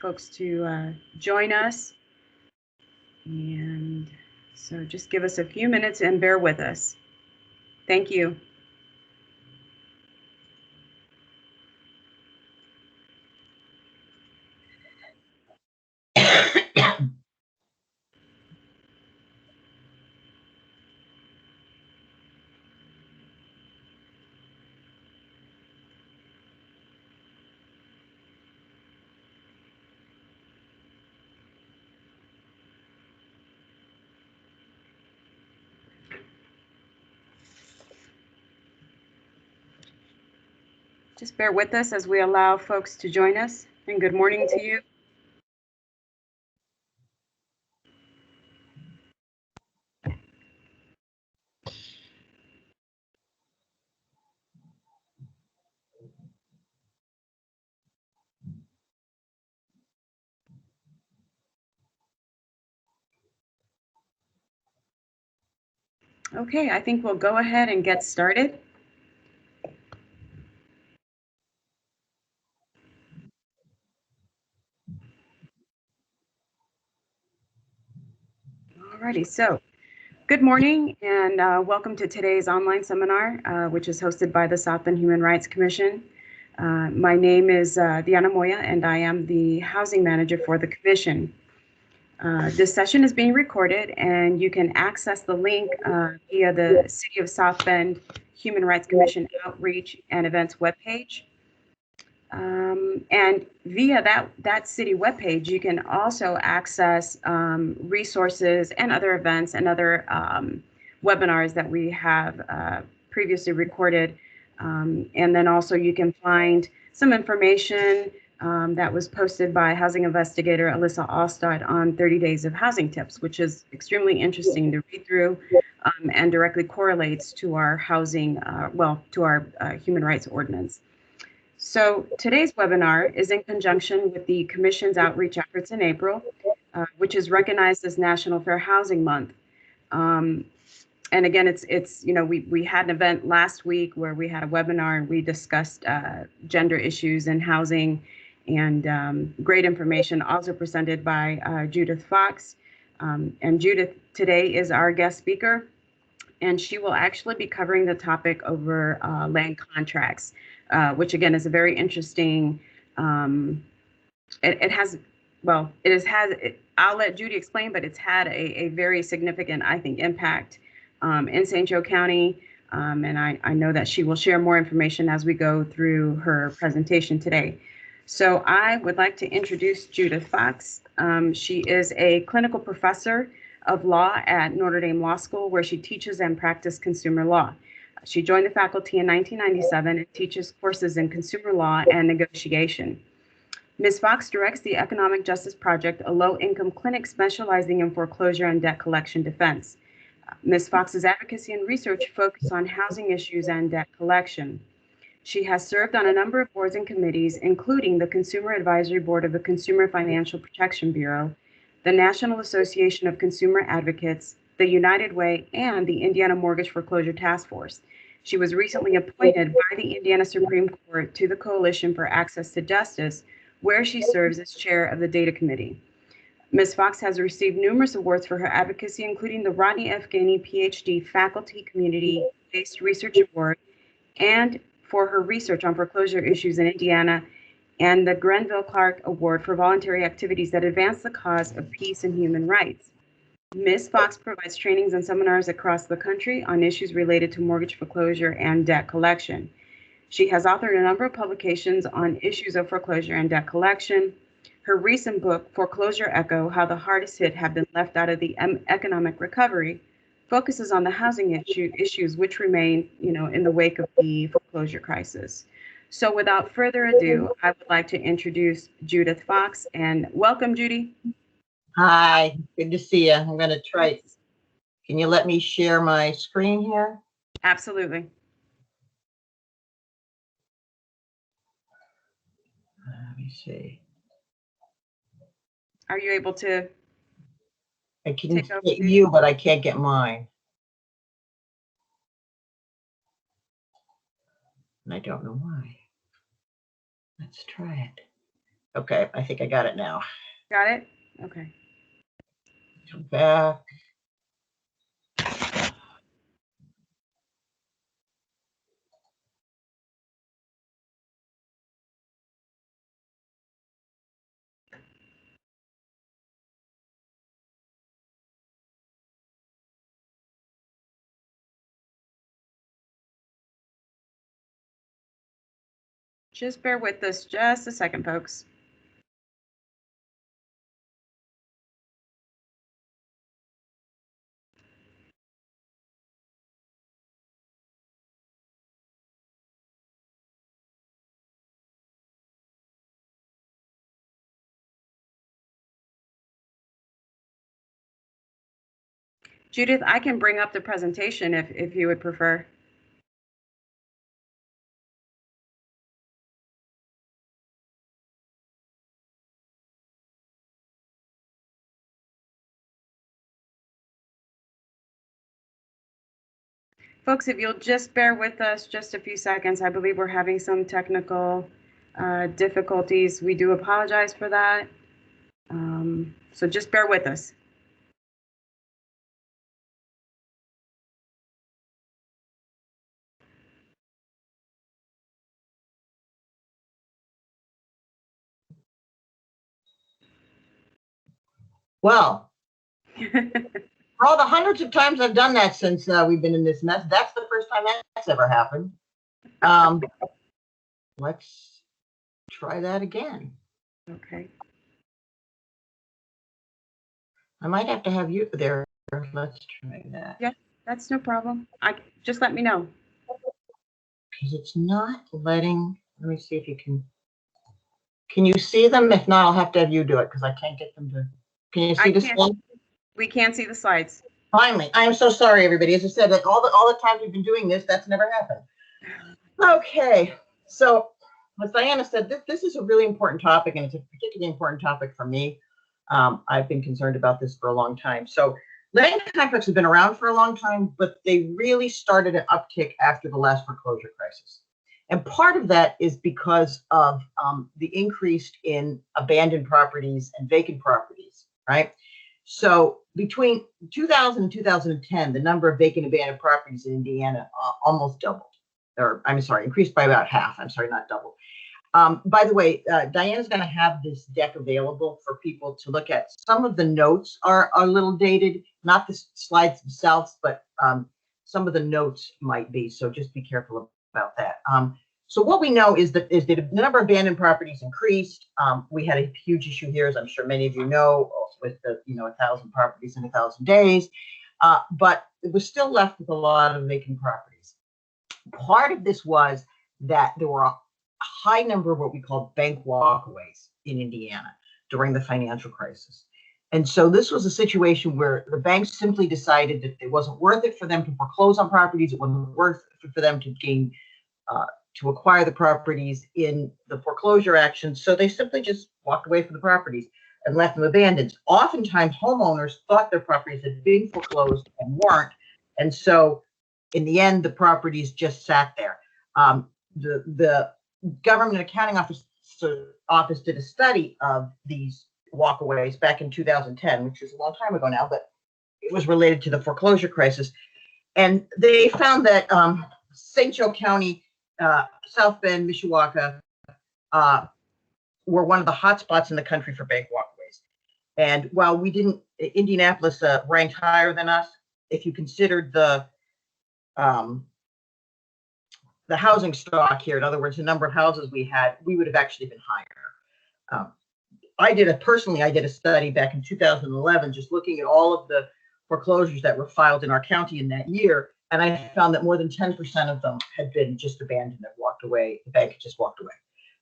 folks to join us. And so just give us a few minutes and bear with us. Thank you. Just bear with us as we allow folks to join us, and good morning to you. Okay, I think we'll go ahead and get started. Alrighty, so good morning and welcome to today's online seminar, which is hosted by the South Bend Human Rights Commission. My name is Diana Moya, and I am the housing manager for the commission. This session is being recorded, and you can access the link via the City of South Bend Human Rights Commission Outreach and Events webpage. And via that city webpage, you can also access resources and other events and other webinars that we have previously recorded. And then also you can find some information that was posted by housing investigator Alyssa Allstad on 30 Days of Housing Tips, which is extremely interesting to read through and directly correlates to our housing, to our human rights ordinance. So today's webinar is in conjunction with the Commission's outreach efforts in April, which is recognized as National Fair Housing Month. And again, it's we had an event last week where we had a webinar and we discussed gender issues in housing, and great information also presented by Judith Fox. And Judith today is our guest speaker, and she will actually be covering the topic over land contracts, which again is a very interesting. I'll let Judy explain, but it's had a very significant, I think, impact in St. Joe County. And I know that she will share more information as we go through her presentation today. So I would like to introduce Judith Fox. She is a clinical professor of law at Notre Dame Law School, where she teaches and practices consumer law. She joined the faculty in 1997 and teaches courses in consumer law and negotiation. Ms. Fox directs the Economic Justice Project, a low-income clinic specializing in foreclosure and debt collection defense. Ms. Fox's advocacy and research focus on housing issues and debt collection. She has served on a number of boards and committees, including the Consumer Advisory Board of the Consumer Financial Protection Bureau, the National Association of Consumer Advocates, the United Way, and the Indiana Mortgage Foreclosure Task Force. She was recently appointed by the Indiana Supreme Court to the Coalition for Access to Justice, where she serves as chair of the Data Committee. Ms. Fox has received numerous awards for her advocacy, including the Rodney F. Gainey PhD Faculty Community-Based Research Award, and for her research on foreclosure issues in Indiana, and the Grenville Clark Award for voluntary activities that advance the cause of peace and human rights. Ms. Fox provides trainings and seminars across the country on issues related to mortgage foreclosure and debt collection. She has authored a number of publications on issues of foreclosure and debt collection. Her recent book, Foreclosure Echo: How the Hardest Hit Have Been Left Out of the Economic Recovery, focuses on the housing issues which remain, in the wake of the foreclosure crisis. So without further ado, I would like to introduce Judith Fox, and welcome, Judy. Hi, good to see you. I'm going to try. Can you let me share my screen here? Absolutely. Let me see. Are you able to? I can get you, but I can't get mine. And I don't know why. Let's try it. Okay, I think I got it now. Got it? Okay. Come back. Just bear with us just a second, folks. Judith, I can bring up the presentation if you would prefer. Folks, if you'll just bear with us just a few seconds, I believe we're having some technical difficulties. We do apologize for that. So just bear with us. Well, for all the hundreds of times I've done that since we've been in this mess, that's the first time that's ever happened. Let's try that again. Okay. I might have to have you there. Let's try that. Yeah, that's no problem. Just let me know. Because it's not letting, let me see if you can you see them? If not, I'll have to have you do it because I can't get them to, can you see the slide? We can't see the slides. Finally, I'm so sorry, everybody. As I said, like all the times we've been doing this, that's never happened. Okay, so as Diana said, this is a really important topic, and it's a particularly important topic for me. I've been concerned about this for a long time. So land contracts have been around for a long time, but they really started an uptick after the last foreclosure crisis. And part of that is because of the increase in abandoned properties and vacant properties, right? So between 2000 and 2010, the number of vacant abandoned properties in Indiana almost doubled. Or I'm sorry, increased by about half. I'm sorry, not doubled. By the way, Diana's going to have this deck available for people to look at. Some of the notes are a little dated, not the slides themselves, but some of the notes might be. So just be careful about that. So what we know is that the number of abandoned properties increased. We had a huge issue here, as I'm sure many of you know, with the 1,000 properties in 1,000 days, but it was still left with a lot of vacant properties. Part of this was that there were a high number of what we call bank walkways in Indiana during the financial crisis. And so this was a situation where the banks simply decided that it wasn't worth it for them to foreclose on properties. It wasn't worth it for them to gain, to acquire the properties in the foreclosure action. So they simply just walked away from the properties and left them abandoned. Oftentimes homeowners thought their properties had been foreclosed and weren't. And so in the end, the properties just sat there. The Government Accounting Office did a study of these walkaways back in 2010, which is a long time ago now, but it was related to the foreclosure crisis. And they found that St. Joe County, South Bend, Mishawaka were one of the hot spots in the country for bank walkways. And while we didn't, Indianapolis ranked higher than us. If you considered the housing stock here, in other words, the number of houses we had, we would have actually been higher. I did a study back in 2011, just looking at all of the foreclosures that were filed in our county in that year. And I found that more than 10% of them had been just abandoned and walked away. The bank just walked away.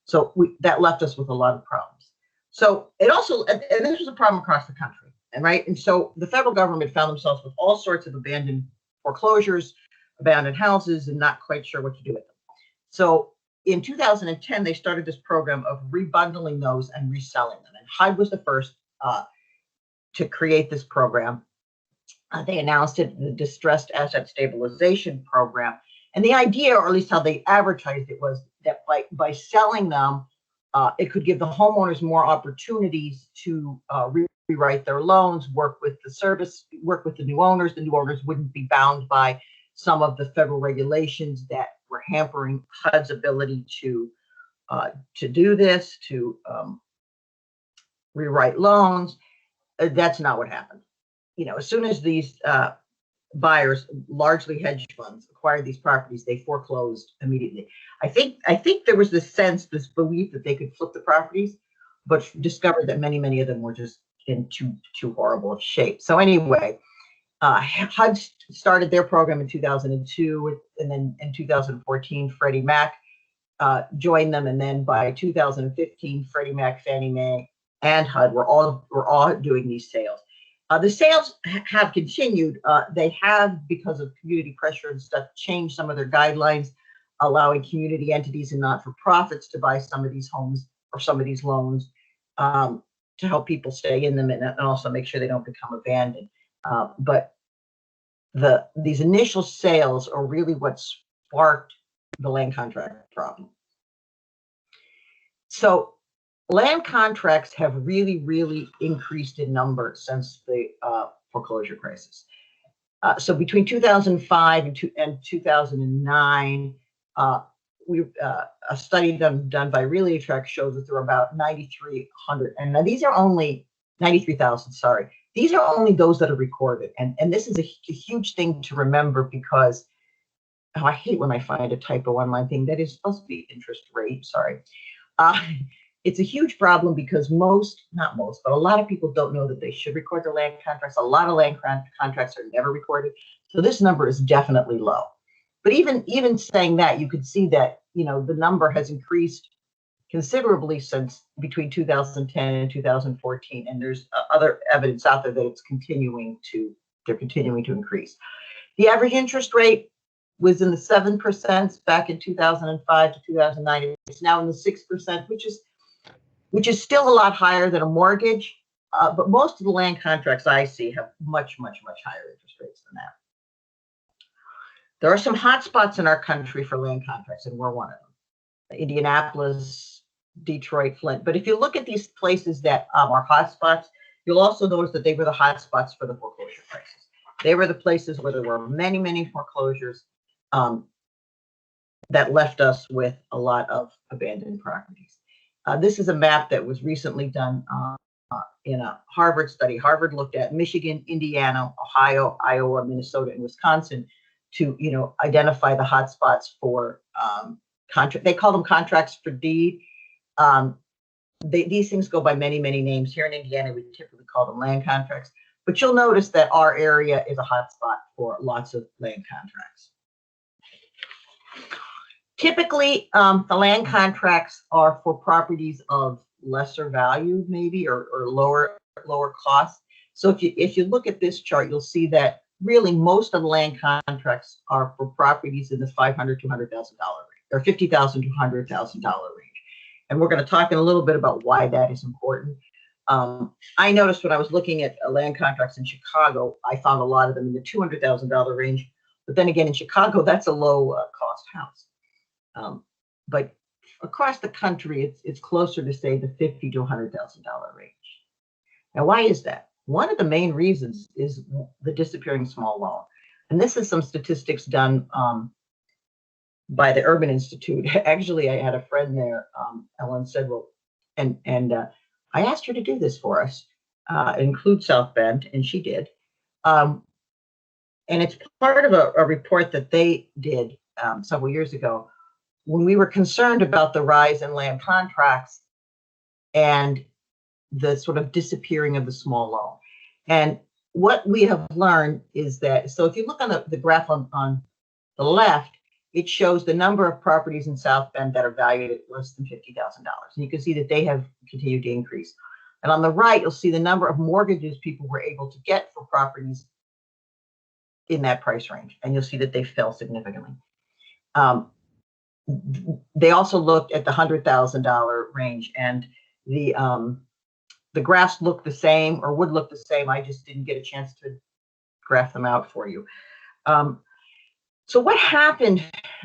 So that left us with a lot of problems. So it also, and this was a problem across the country, and so the federal government found themselves with all sorts of abandoned foreclosures, abandoned houses, and not quite sure what to do with them. So in 2010, they started this program of rebundling those and reselling them. And HUD was the first to create this program. They announced it, the Distressed Asset Stabilization Program. And the idea, or at least how they advertised it, was that by selling them It could give the homeowners more opportunities to rewrite their loans, work with the new owners. The new owners wouldn't be bound by some of the federal regulations that were hampering HUD's ability to do this, to rewrite loans. That's not what happened. As soon as these buyers, largely hedge funds, acquired these properties, they foreclosed immediately. I think there was this belief that they could flip the properties, but discovered that many of them were just in too horrible of shape. So anyway, HUD started their program in 2002, and then in 2014, Freddie Mac joined them, and then by 2015, Freddie Mac, Fannie Mae, and HUD were all doing these sales. The sales have continued. They have, because of community pressure and stuff, changed some of their guidelines, allowing community entities and not-for-profits to buy some of these homes or some of these loans to help people stay in them and also make sure they don't become abandoned. But these initial sales are really what sparked the land contract problem. So land contracts have really increased in number since the foreclosure crisis. So between 2005 and 2009, a study done by Regulators shows that there are about 9,300, and these are only 93,000. Sorry, these are only those that are recorded, and this is a huge thing to remember, because I hate when I find a typo online thing that is supposed to be interest rate. Sorry. It's a huge problem because not most, but a lot of people don't know that they should record their land contracts. A lot of land contracts are never recorded. So this number is definitely low. But even saying that, you could see that, the number has increased considerably since between 2010 and 2014. And there's other evidence out there that they're continuing to increase. The average interest rate was in the 7% back in 2005 to 2009. It's now in the 6%, which is still a lot higher than a mortgage, but most of the land contracts I see have much higher interest rates than that. There are some hot spots in our country for land contracts, and we're one of them. Indianapolis, Detroit, Flint. But if you look at these places that are hot spots, you'll also notice that they were the hot spots for the foreclosure crisis. They were the places where there were many foreclosures that left us with a lot of abandoned properties. This is a map that was recently done in a Harvard study. Harvard looked at Michigan, Indiana, Ohio, Iowa, Minnesota, and Wisconsin to identify the hotspots for contract. They call them contracts for deed. These things go by many names. Here in Indiana, we typically call them land contracts. But you'll notice that our area is a hotspot for lots of land contracts. Typically, the land contracts are for properties of lesser value, maybe, or lower cost. So if you look at this chart, you'll see that really most of the land contracts are for properties in the $500,000 to $100,000 range, or $50,000 to $100,000 range. And we're going to talk in a little bit about why that is important. I noticed when I was looking at land contracts in Chicago, I found a lot of them in the $200,000 range. But then again, in Chicago, that's a low cost house. But across the country, it's closer to, say, the $50,000 to $100,000 range. Now, why is that? One of the main reasons is the disappearing small loan. And this is some statistics done by the Urban Institute. Actually, I had a friend there, Ellen said, well, and I asked her to do this for us, include South Bend, and she did. And it's part of a report that they did several years ago, when we were concerned about the rise in land contracts and the sort of disappearing of the small loan. And what we have learned is that, so if you look on the graph on the left, it shows the number of properties in South Bend that are valued at less than $50,000. And you can see that they have continued to increase. And on the right, you'll see the number of mortgages people were able to get for properties in that price range. And you'll see that they fell significantly. They also looked at the $100,000 range, and the graphs look the same, or would look the same. I just didn't get a chance to graph them out for you. So what happened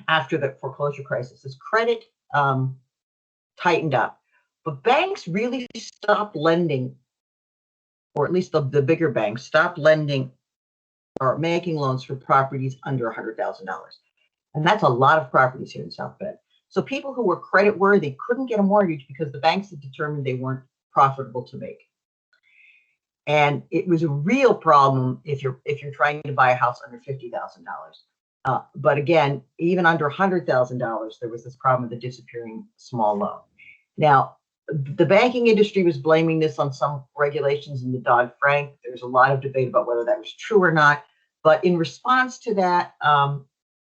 after the foreclosure crisis is credit tightened up. But banks really stopped lending, or at least the bigger banks stopped lending or making loans for properties under $100,000. And that's a lot of properties here in South Bend. So people who were credit worthy couldn't get a mortgage because the banks had determined they weren't profitable to make. And it was a real problem if you're trying to buy a house under $50,000. But again, even under $100,000, there was this problem of the disappearing small loan. Now, the banking industry was blaming this on some regulations in the Dodd-Frank. There's a lot of debate about whether that was true or not. But in response to that,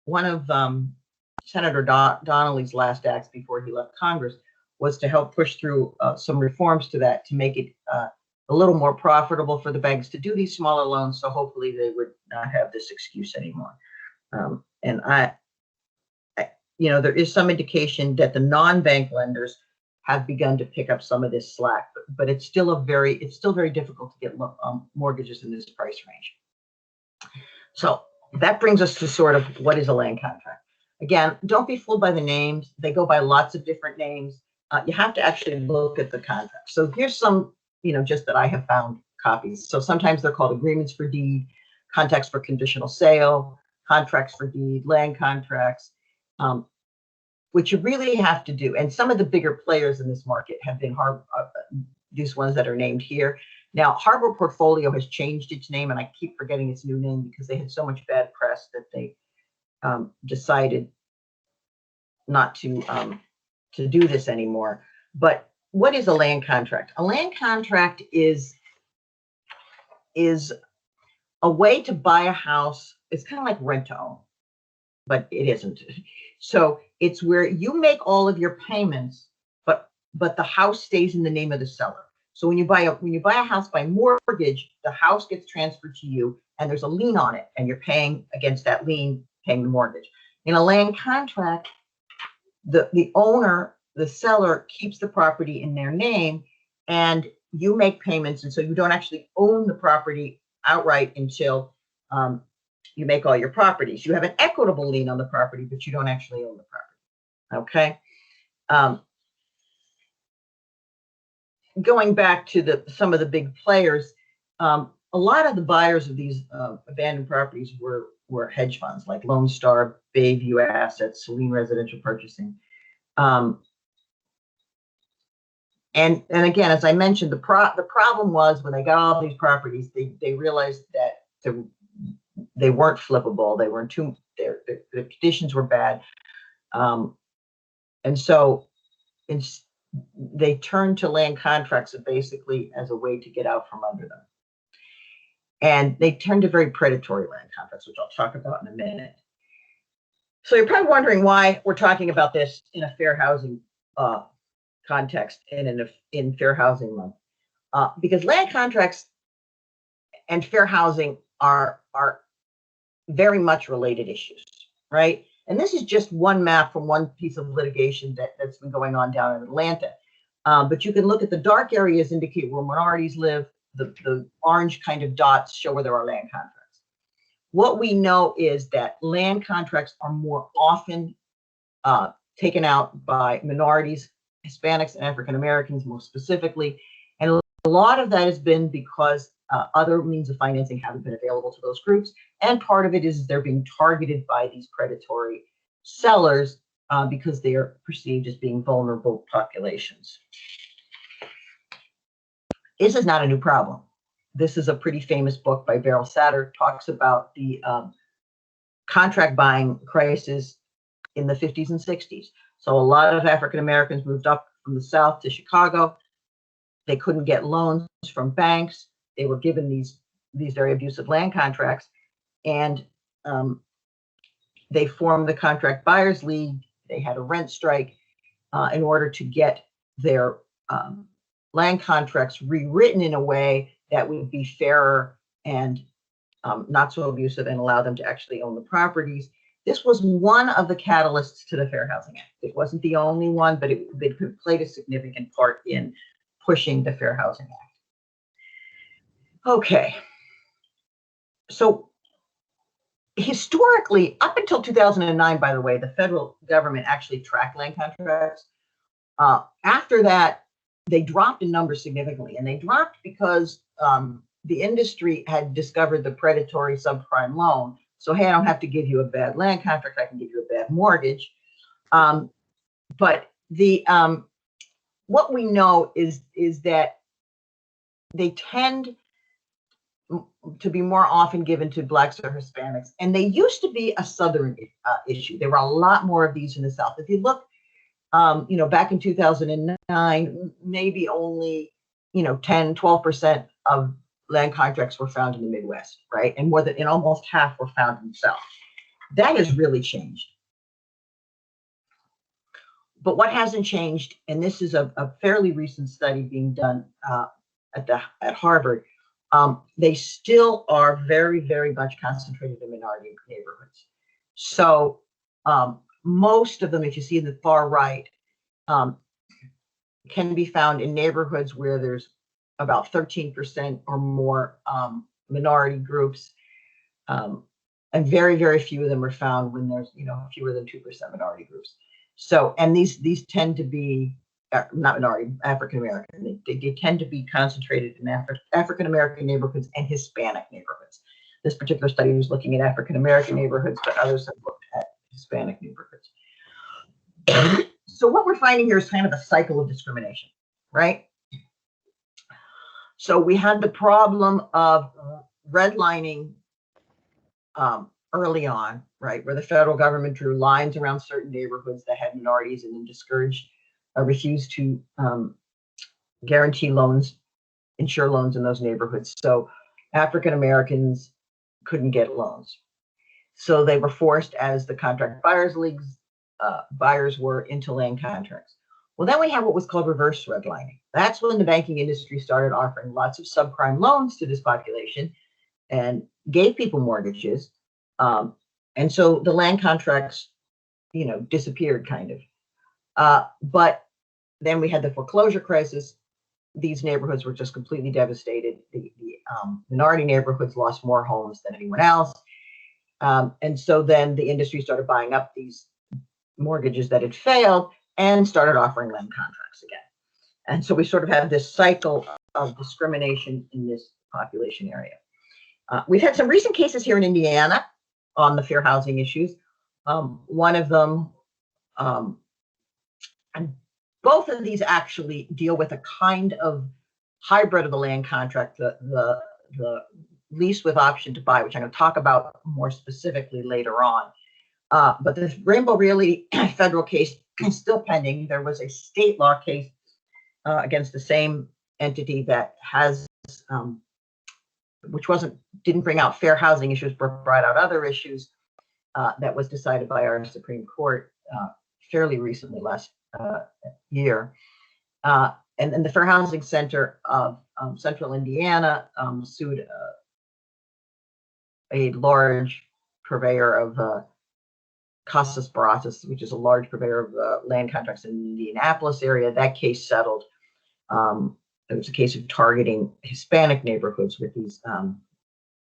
one of Senator Donnelly's last acts before he left Congress was to help push through some reforms to that to make it a little more profitable for the banks to do these smaller loans. So hopefully they would not have this excuse anymore. And there is some indication that the non-bank lenders have begun to pick up some of this slack, but it's still very difficult to get mortgages in this price range. So that brings us to sort of what is a land contract. Again, don't be fooled by the names. They go by lots of different names. You have to actually look at the contract. So here's some, just that I have found copies. So sometimes they're called agreements for deed, contracts for conditional sale, contracts for deed, land contracts. What you really have to do, and some of the bigger players in this market have been these ones that are named here. Now, Harbor Portfolio has changed its name, and I keep forgetting its new name because they had so much bad press that they decided not to do this anymore. But what is a land contract? A land contract is a way to buy a house. It's kind of like rent to own, but it isn't. So it's where you make all of your payments, but the house stays in the name of the seller. So when you buy a house by mortgage, the house gets transferred to you, and there's a lien on it, and you're paying against that lien, paying the mortgage. In a land contract, the owner, the seller, keeps the property in their name, and you make payments, and so you don't actually own the property outright until you make all your properties. You have an equitable lien on the property, but you don't actually own the property. Okay. Going back to some of the big players, a lot of the buyers of these abandoned properties were hedge funds like Lone Star, Bayview Assets, Saline Residential Purchasing. And again, as I mentioned, the problem was when they got all these properties, they realized that they weren't flippable. They weren't the conditions were bad. And so they turned to land contracts basically as a way to get out from under them. And they turned to very predatory land contracts, which I'll talk about in a minute. So you're probably wondering why we're talking about this in a fair housing context and in Fair Housing Month. Because land contracts and fair housing are very much related issues, right? And this is just one map from one piece of litigation that's been going on down in Atlanta. But you can look at the dark areas indicate where minorities live. The orange kind of dots show where there are land contracts. What we know is that land contracts are more often taken out by minorities, Hispanics, and African Americans more specifically. And a lot of that has been because other means of financing haven't been available to those groups. And part of it is they're being targeted by these predatory sellers because they are perceived as being vulnerable populations. This is not a new problem. This is a pretty famous book by Beryl Satter, talks about the contract buying crisis in the 50s and 60s. So a lot of African Americans moved up from the South to Chicago. They couldn't get loans from banks. They were given these very abusive land contracts, and they formed the Contract Buyers League. They had a rent strike in order to get their land contracts rewritten in a way that would be fairer and not so abusive and allow them to actually own the properties. This was one of the catalysts to the Fair Housing Act. It wasn't the only one, but it played a significant part in pushing the Fair Housing Act. Okay, so historically, up until 2009, by the way, the federal government actually tracked land contracts. After that, they dropped in numbers significantly, and they dropped because the industry had discovered the predatory subprime loan. So, hey, I don't have to give you a bad land contract, I can give you a bad mortgage. But the what we know is that they tend to be more often given to Blacks or Hispanics, and they used to be a Southern issue. There were a lot more of these in the South. If you look, back in 2009, maybe only 10-12% of land contracts were found in the Midwest, right? And almost half were found in the South. That has really changed. But what hasn't changed, and this is a fairly recent study being done at Harvard, they still are very, very much concentrated in minority neighborhoods. So most of them, if you see in the far right, can be found in neighborhoods where there's about 13% or more minority groups, and very, very few of them are found when there's fewer than 2% minority groups. So, and these tend to be not minority, African American. They tend to be concentrated in African American neighborhoods and Hispanic neighborhoods. This particular study was looking at African American neighborhoods, but others have looked at Hispanic neighborhoods. So what we're finding here is kind of a cycle of discrimination, right? So we had the problem of redlining early on, right, where the federal government drew lines around certain neighborhoods that had minorities and then discouraged, refused to guarantee loans, insure loans in those neighborhoods. So African Americans couldn't get loans. So they were forced, as the contract buyers leagues buyers were, into land contracts. Well, then we have what was called reverse redlining. That's when the banking industry started offering lots of subprime loans to this population and gave people mortgages. And so the land contracts, disappeared kind of. But then we had the foreclosure crisis. These neighborhoods were just completely devastated. The minority neighborhoods lost more homes than anyone else. And so then the industry started buying up these mortgages that had failed and started offering land contracts again. And so we sort of have this cycle of discrimination in this population area. We've had some recent cases here in Indiana on the fair housing issues. One of them, and both of these actually deal with a kind of hybrid of the land contract, the lease with option to buy, which I'm going to talk about more specifically later on. But the Rainbow Realty federal case is still pending. There was a state law case against the same entity that has, which didn't bring out fair housing issues, but brought out other issues, that was decided by our Supreme Court fairly recently, last year. And then the Fair Housing Center of Central Indiana sued a large purveyor of Casas Baratas, which is a large purveyor of land contracts in the Indianapolis area. That case settled. It was a case of targeting Hispanic neighborhoods with these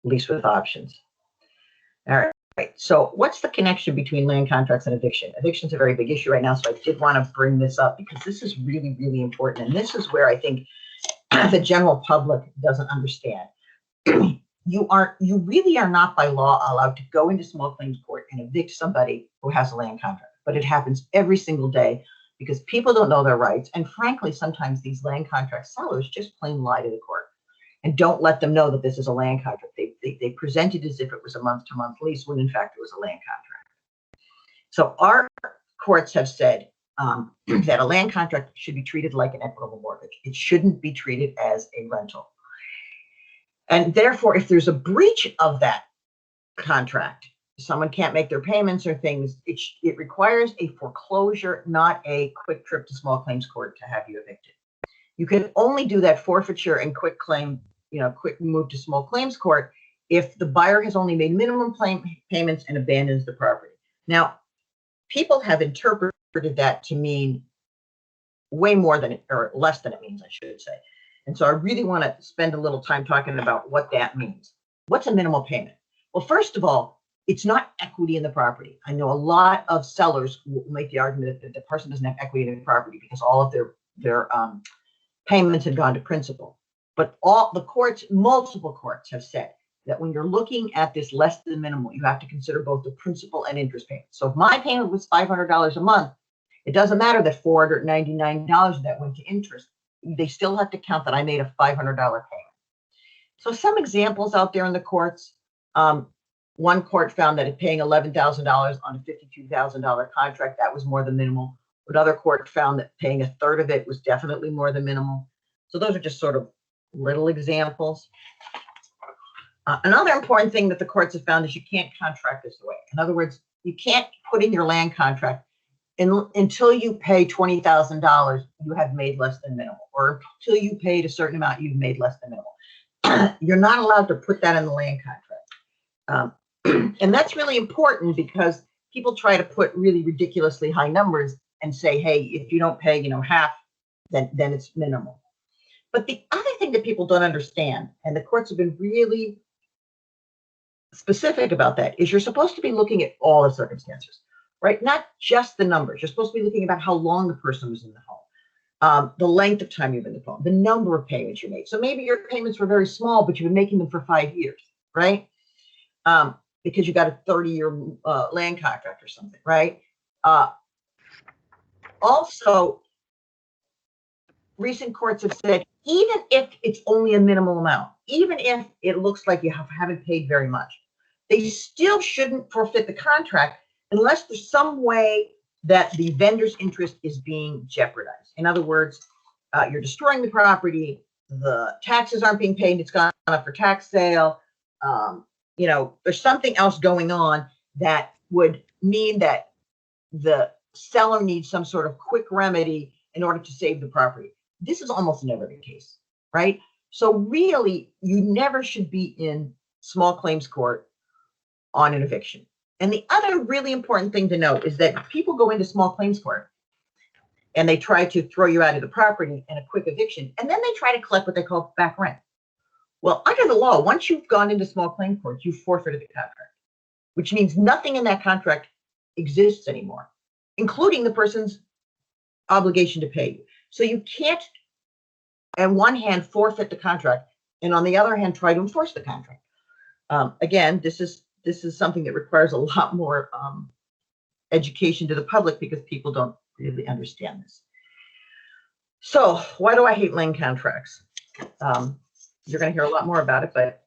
lease with options. All right. So what's the connection between land contracts and eviction? Eviction is a very big issue right now, so I did want to bring this up because this is really, really important. And this is where I think the general public doesn't understand. You really are not by law allowed to go into small claims court and evict somebody who has a land contract, but it happens every single day because people don't know their rights. And frankly, sometimes these land contract sellers just plain lie to the court and don't let them know that this is a land contract. They present it as if it was a month-to-month lease when in fact it was a land contract. So our courts have said that a land contract should be treated like an equitable mortgage. It shouldn't be treated as a rental. And therefore, if there's a breach of that contract, someone can't make their payments or things, it requires a foreclosure, not a quick trip to small claims court to have you evicted. You can only do that forfeiture and quick claim, quick move to small claims court if the buyer has only made minimum payments and abandons the property. Now, people have interpreted that to mean way more than or less than it means, I should say. And so I really want to spend a little time talking about what that means. What's a minimal payment? Well, first of all, it's not equity in the property. I know a lot of sellers will make the argument that the person doesn't have equity in the property because all of their payments had gone to principal. But all the courts, multiple courts have said that when you're looking at this less than minimal, you have to consider both the principal and interest payment. So if my payment was $500 a month, it doesn't matter that $499 of that went to interest. They still have to count that I made a $500 payment. So some examples out there in the courts. One court found that paying $11,000 on a $52,000 contract, that was more than minimal. Another court found that paying a third of it was definitely more than minimal. So those are just sort of little examples. Another important thing that the courts have found is you can't contract this away. In other words, you can't put in your land contract until you pay $20,000, you have made less than minimal, or until you paid a certain amount, you've made less than minimal. You're not allowed to put that in the land contract. And that's really important because people try to put really ridiculously high numbers and say, hey, if you don't pay, half, then it's minimal. But the other thing that people don't understand, and the courts have been really specific about that, is you're supposed to be looking at all the circumstances, right? Not just the numbers. You're supposed to be looking about how long the person was in the home, the length of time you've been in the home, the number of payments you made. So maybe your payments were very small, but you've been making them for 5 years, right? Because you got a 30-year land contract or something, right? Also, recent courts have said, even if it's only a minimal amount, even if it looks like you haven't paid very much, they still shouldn't forfeit the contract unless there's some way that the vendor's interest is being jeopardized. In other words, you're destroying the property, the taxes aren't being paid, it's gone up for tax sale, there's something else going on that would mean that the seller needs some sort of quick remedy in order to save the property. This is almost never the case, right? So really, you never should be in small claims court on an eviction. And the other really important thing to note is that people go into small claims court and they try to throw you out of the property in a quick eviction, and then they try to collect what they call back rent. Well, under the law, once you've gone into small claim court, you forfeited the contract, which means nothing in that contract exists anymore, including the person's obligation to pay you. So you can't, on one hand, forfeit the contract, and on the other hand, try to enforce the contract. Again, this is something that requires a lot more education to the public because people don't really understand this. So why do I hate land contracts? You're going to hear a lot more about it, but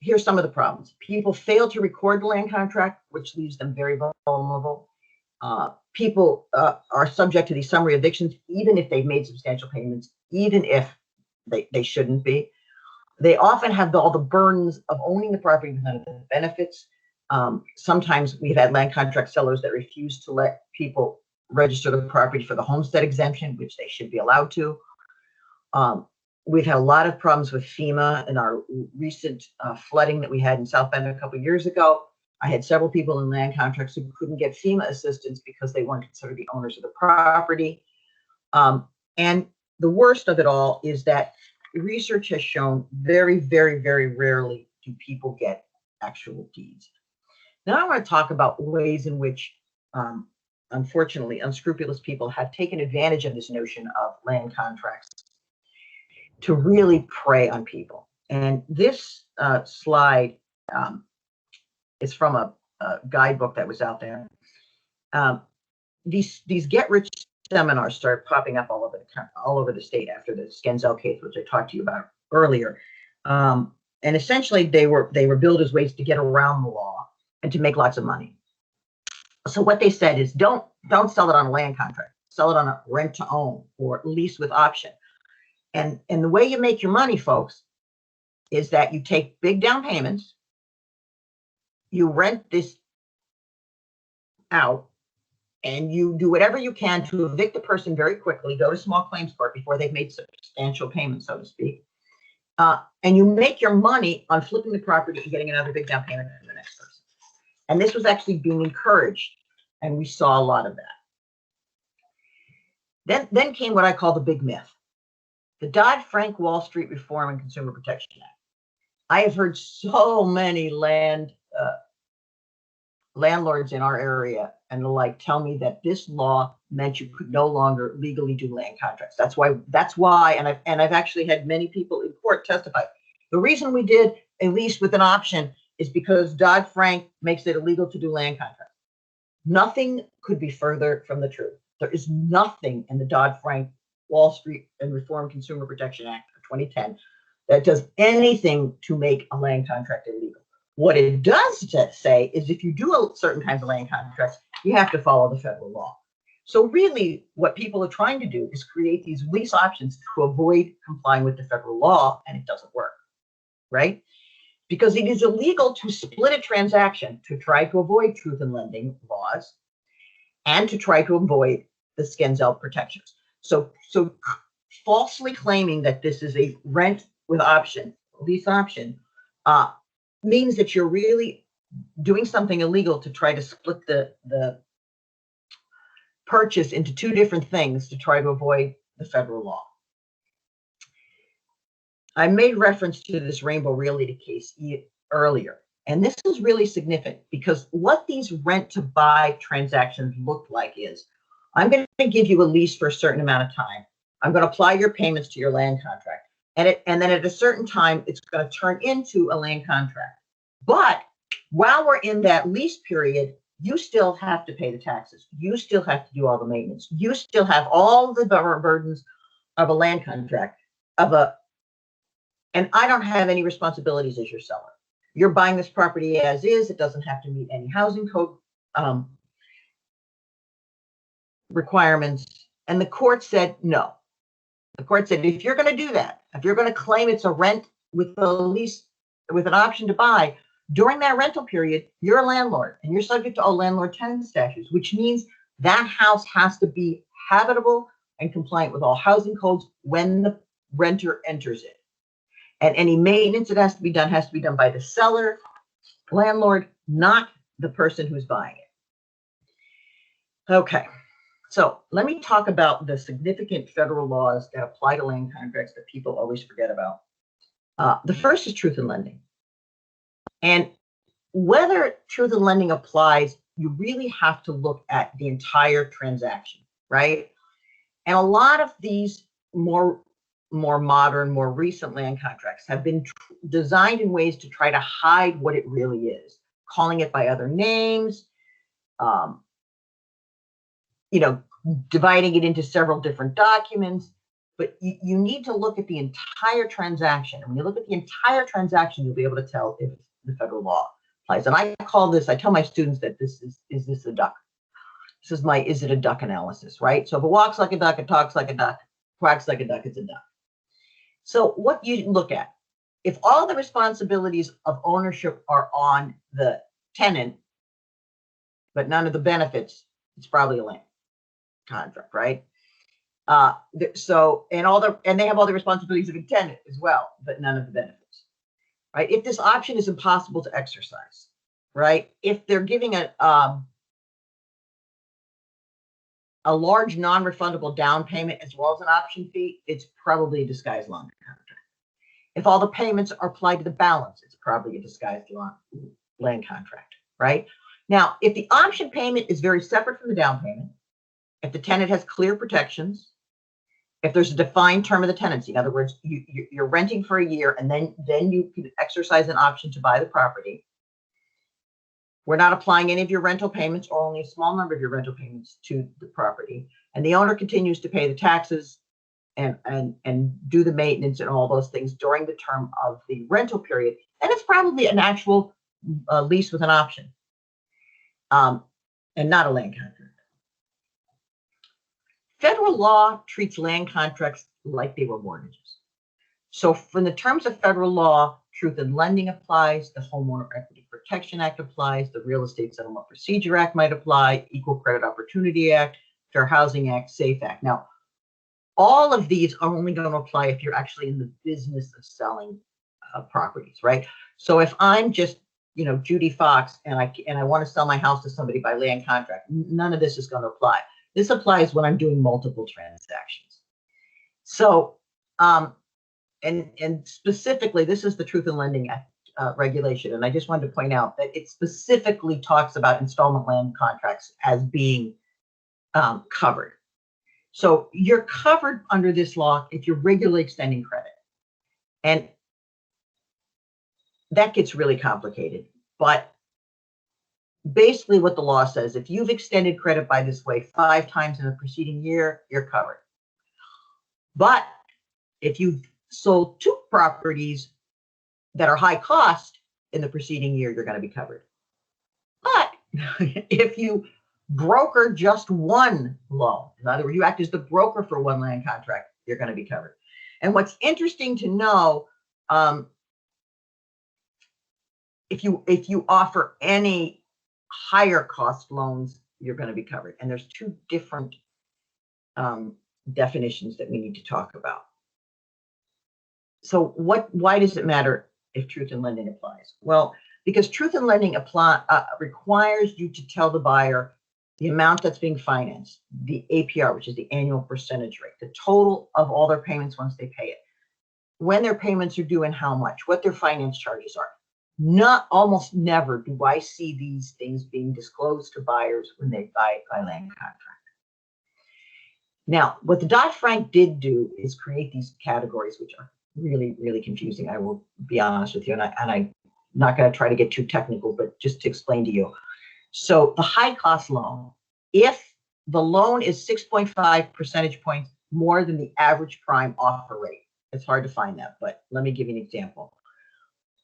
here's some of the problems. People fail to record the land contract, which leaves them very vulnerable. People are subject to these summary evictions, even if they've made substantial payments, even if they shouldn't be. They often have all the burdens of owning the property with none of the benefits. Sometimes we've had land contract sellers that refuse to let people register the property for the homestead exemption, which they should be allowed to. We've had a lot of problems with FEMA in our recent flooding that we had in South Bend a couple of years ago. I had several people in land contracts who couldn't get FEMA assistance because they weren't considered the owners of the property. And the worst of it all is that research has shown very, very, very rarely do people get actual deeds. Now I want to talk about ways in which, unfortunately, unscrupulous people have taken advantage of this notion of land contracts to really prey on people. And this slide is from a guidebook that was out there. These get-rich seminars started popping up all over the state after the Skenzel case, which I talked to you about earlier. And essentially, they were billed as ways to get around the law and to make lots of money. So what they said is, don't sell it on a land contract. Sell it on a rent-to-own or lease with option. And the way you make your money, folks, is that you take big down payments, you rent this out, and you do whatever you can to evict the person very quickly, go to small claims court before they've made substantial payments, so to speak. And you make your money on flipping the property and getting another big down payment from the next person. And this was actually being encouraged, and we saw a lot of that. Then came what I call the big myth. The Dodd-Frank Wall Street Reform and Consumer Protection Act. I have heard so many land landlords in our area and the like tell me that this law meant you could no longer legally do land contracts. That's why, and I've actually had many people in court testify. The reason we did a lease with an option is because Dodd-Frank makes it illegal to do land contracts. Nothing could be further from the truth. There is nothing in the Dodd-Frank Wall Street and Reform Consumer Protection Act of 2010 that does anything to make a land contract illegal. What it does say is if you do certain kinds of land contracts, you have to follow the federal law. So really what people are trying to do is create these lease options to avoid complying with the federal law, and it doesn't work, right? Because it is illegal to split a transaction to try to avoid truth in lending laws and to try to avoid the Skenzell protections. So falsely claiming that this is a rent with option, lease option, means that you're really doing something illegal to try to split the purchase into two different things to try to avoid the federal law. I made reference to this Rainbow Realty case earlier, and this is really significant because what these rent to buy transactions look like is, I'm going to give you a lease for a certain amount of time. I'm going to apply your payments to your land contract. And then at a certain time, it's going to turn into a land contract. But while we're in that lease period, you still have to pay the taxes. You still have to do all the maintenance. You still have all the burdens of a land contract, and I don't have any responsibilities as your seller. You're buying this property as is. It doesn't have to meet any housing code requirements. And the court said no. The court said, if you're going to do that, if you're going to claim it's a rent with a lease, with an option to buy, during that rental period, you're a landlord and you're subject to all landlord-tenant statutes, which means that house has to be habitable and compliant with all housing codes when the renter enters it. And any maintenance that has to be done by the seller, landlord, not the person who's buying it. Okay. So let me talk about the significant federal laws that apply to land contracts that people always forget about. The first is truth in lending. And whether truth in lending applies, you really have to look at the entire transaction, right? And a lot of these more modern, more recent land contracts have been designed in ways to try to hide what it really is, calling it by other names, dividing it into several different documents, but you need to look at the entire transaction. And when you look at the entire transaction, you'll be able to tell if the federal law applies. And I tell my students that is this a duck? This is is it a duck analysis, right? So if it walks like a duck, it talks like a duck, quacks like a duck, it's a duck. So what you look at, if all the responsibilities of ownership are on the tenant, but none of the benefits, it's probably a land contract, right? And they have all the responsibilities of a tenant as well, but none of the benefits, right? If this option is impossible to exercise, right? If they're giving a large non-refundable down payment as well as an option fee, it's probably a disguised land contract. If all the payments are applied to the balance, it's probably a disguised land contract, right? Now, if the option payment is very separate from the down payment, if the tenant has clear protections, if there's a defined term of the tenancy, in other words, you're renting for a year and then you can exercise an option to buy the property, we're not applying any of your rental payments or only a small number of your rental payments to the property, and the owner continues to pay the taxes and do the maintenance and all those things during the term of the rental period, and it's probably an actual lease with an option, and not a land contract. Federal law treats land contracts like they were mortgages. So from the terms of federal law, truth in lending applies, the Homeowner Equity Protection Act applies, the Real Estate Settlement Procedure Act might apply, Equal Credit Opportunity Act, Fair Housing Act, SAFE Act. Now, all of these are only going to apply if you're actually in the business of selling properties, right? So if I'm just, Judy Fox, and I want to sell my house to somebody by land contract, none of this is going to apply. This applies when I'm doing multiple transactions. So, and specifically, this is the Truth in Lending Act regulation, and I just wanted to point out that it specifically talks about installment land contracts as being covered. So you're covered under this law if you're regularly extending credit. And that gets really complicated. But basically what the law says, if you've extended credit by this way 5 times in the preceding year, you're covered. But if you've sold 2 properties that are high cost in the preceding year, you're going to be covered. But if you broker just 1 loan, in other words, you act as the broker for 1 land contract, you're going to be covered. And what's interesting to know, if you offer any higher cost loans, you're going to be covered. And there's 2 different definitions that we need to talk about. So why does it matter if truth in lending applies? Well, because truth in lending requires you to tell the buyer the amount that's being financed, the APR, which is the annual percentage rate, the total of all their payments once they pay it, when their payments are due and how much, what their finance charges are. Almost never do I see these things being disclosed to buyers when they buy a land contract. Now, what the Dodd-Frank did do is create these categories, which are really, really confusing. I will be honest with you, and I'm not going to try to get too technical, but just to explain to you. So the high cost loan, if the loan is 6.5 percentage points more than the average prime offer rate, it's hard to find that, but let me give you an example.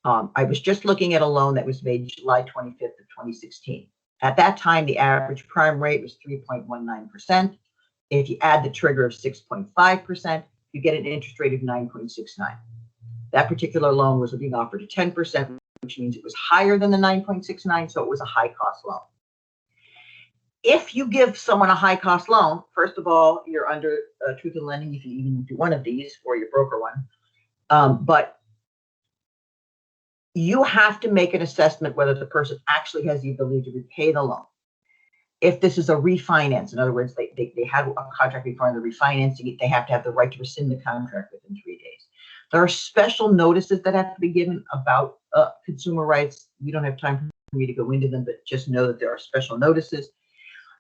I was just looking at a loan that was made July 25th of 2016. At that time, the average prime rate was 3.19%. If you add the trigger of 6.5%, you get an interest rate of 9.69. That particular loan was being offered at 10%, which means it was higher than the 9.69, so it was a high cost loan. If you give someone a high cost loan, first of all, you're under truth in lending. You can even do one of these or your broker one. But you have to make an assessment whether the person actually has the ability to repay the loan. If this is a refinance, in other words, they had a contract before and they're refinancing it, they have to have the right to rescind the contract within 3 days. There are special notices that have to be given about consumer rights. We don't have time for me to go into them, but just know that there are special notices.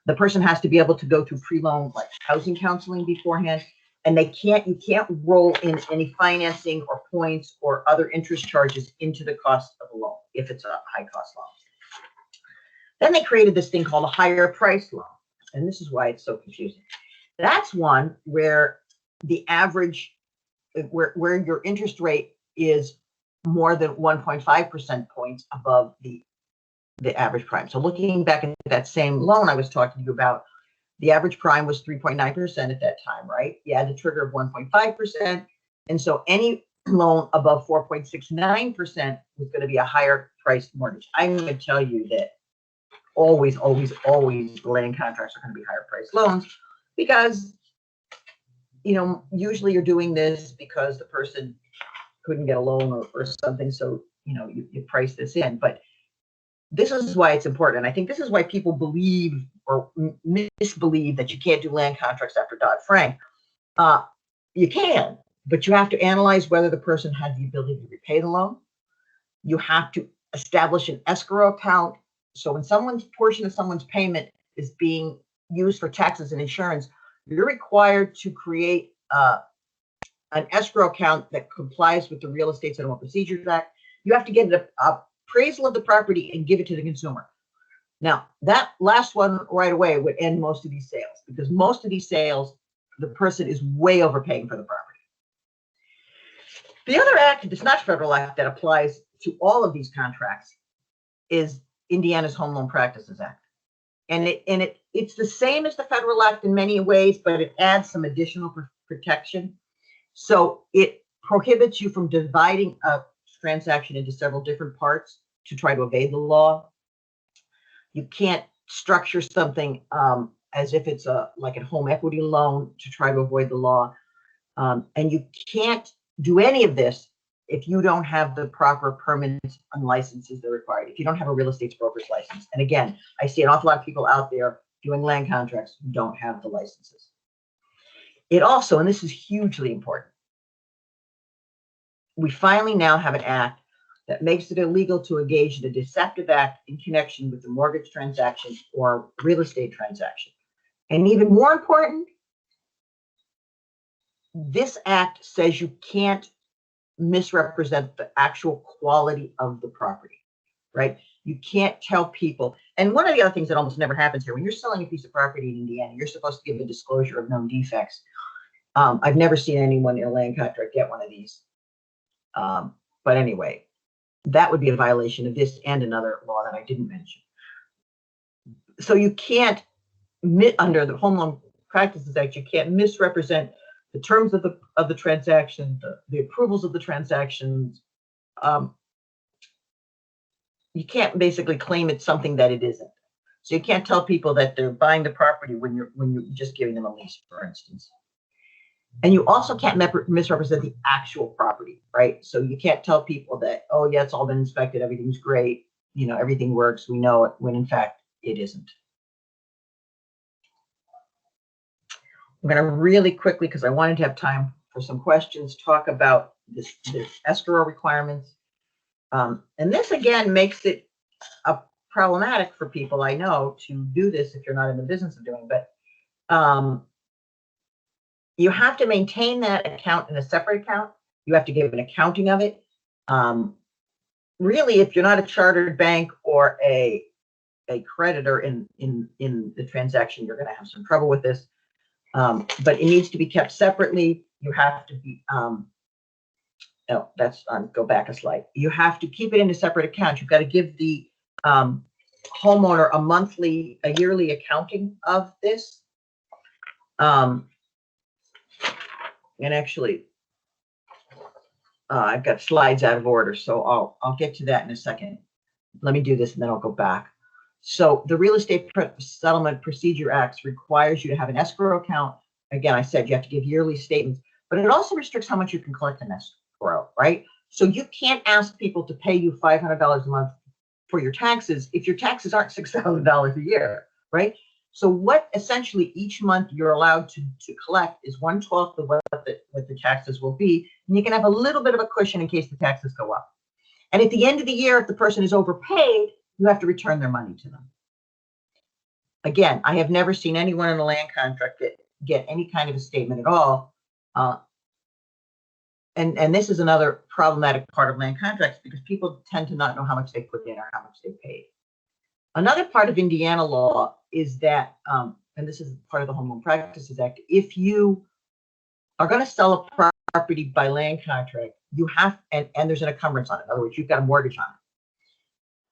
The person has to be able to go through pre-loan like housing counseling beforehand, and you can't roll in any financing or points or other interest charges into the cost of a loan if it's a high cost loan. Then they created this thing called a higher price loan, and this is why it's so confusing. That's one where the average, where your interest rate is more than 1.5% points above the average prime. So looking back at that same loan I was talking to you about, the average prime was 3.9% at that time, right? You had the trigger of 1.5%. And so any loan above 4.69% was going to be a higher priced mortgage. I'm going to tell you that always land contracts are going to be higher priced loans because, usually you're doing this because the person couldn't get a loan or something. So, you price this in. But this is why it's important. And I think this is why people believe or misbelieve that you can't do land contracts after Dodd-Frank. You can, but you have to analyze whether the person has the ability to repay the loan. You have to establish an escrow account. So when someone's portion of someone's payment is being used for taxes and insurance, you're required to create an escrow account that complies with the Real Estate Settlement Procedures Act. You have to get an appraisal of the property and give it to the consumer. Now, that last one right away would end most of these sales, because most of these sales, the person is way overpaying for the property. The other act, it's not federal act, that applies to all of these contracts is Indiana's Home Loan Practices Act. And it's the same as the federal act in many ways, but it adds some additional protection. So it prohibits you from dividing a transaction into several different parts to try to evade the law. You can't structure something as if it's like a home equity loan to try to avoid the law. And you can't do any of this if you don't have the proper permits and licenses that are required, if you don't have a real estate broker's license. And again, I see an awful lot of people out there doing land contracts who don't have the licenses. It also, and this is hugely important, we finally now have an act that makes it illegal to engage in a deceptive act in connection with the mortgage transaction or real estate transaction. And even more important, this act says you can't misrepresent the actual quality of the property, right? You can't tell people. And one of the other things that almost never happens here, when you're selling a piece of property in Indiana, you're supposed to give a disclosure of known defects. I've never seen anyone in a land contract get one of these. But anyway, that would be a violation of this and another law that I didn't mention. So you can't, under the Home Loan Practices Act, you can't misrepresent the terms of the transaction, the approvals of the transactions. You can't basically claim it's something that it isn't. So you can't tell people that they're buying the property when you're just giving them a lease, for instance. And you also can't misrepresent the actual property, right? So you can't tell people that, oh yeah, it's all been inspected, everything's great, you know, everything works, we know it, when in fact it isn't. I'm going to really quickly, because I wanted to have time for some questions, talk about this escrow requirements. And this again makes it problematic for people, I know, to do this if you're not in the business of doing, but you have to maintain that account in a separate account. You have to give an accounting of it. Really, if you're not a chartered bank or a creditor in the transaction, you're going to have some trouble with this. But it needs to be kept separately. You have to be, no, that's go back a slide. You have to keep it in a separate account. You've got to give the homeowner a yearly accounting of this. And actually, I've got slides out of order, so I'll get to that in a second. Let me do this and then I'll go back. So the Real Estate Settlement Procedure Act requires you to have an escrow account. Again, I said you have to give yearly statements, but it also restricts how much you can collect in escrow, right? So you can't ask people to pay you $500 a month for your taxes if your taxes aren't $6,000 a year, right? So what essentially each month you're allowed to collect is 1/12 of what the taxes will be, and you can have a little bit of a cushion in case the taxes go up. And at the end of the year, if the person is overpaid, you have to return their money to them. Again, I have never seen anyone in a land contract get any kind of a statement at all. And this is another problematic part of land contracts because people tend to not know how much they put in or how much they paid. Another part of Indiana law is that, and this is part of the Home Loan Practices Act, if you are going to sell a property by land contract, you have, and there's an encumbrance on it. In other words, you've got a mortgage on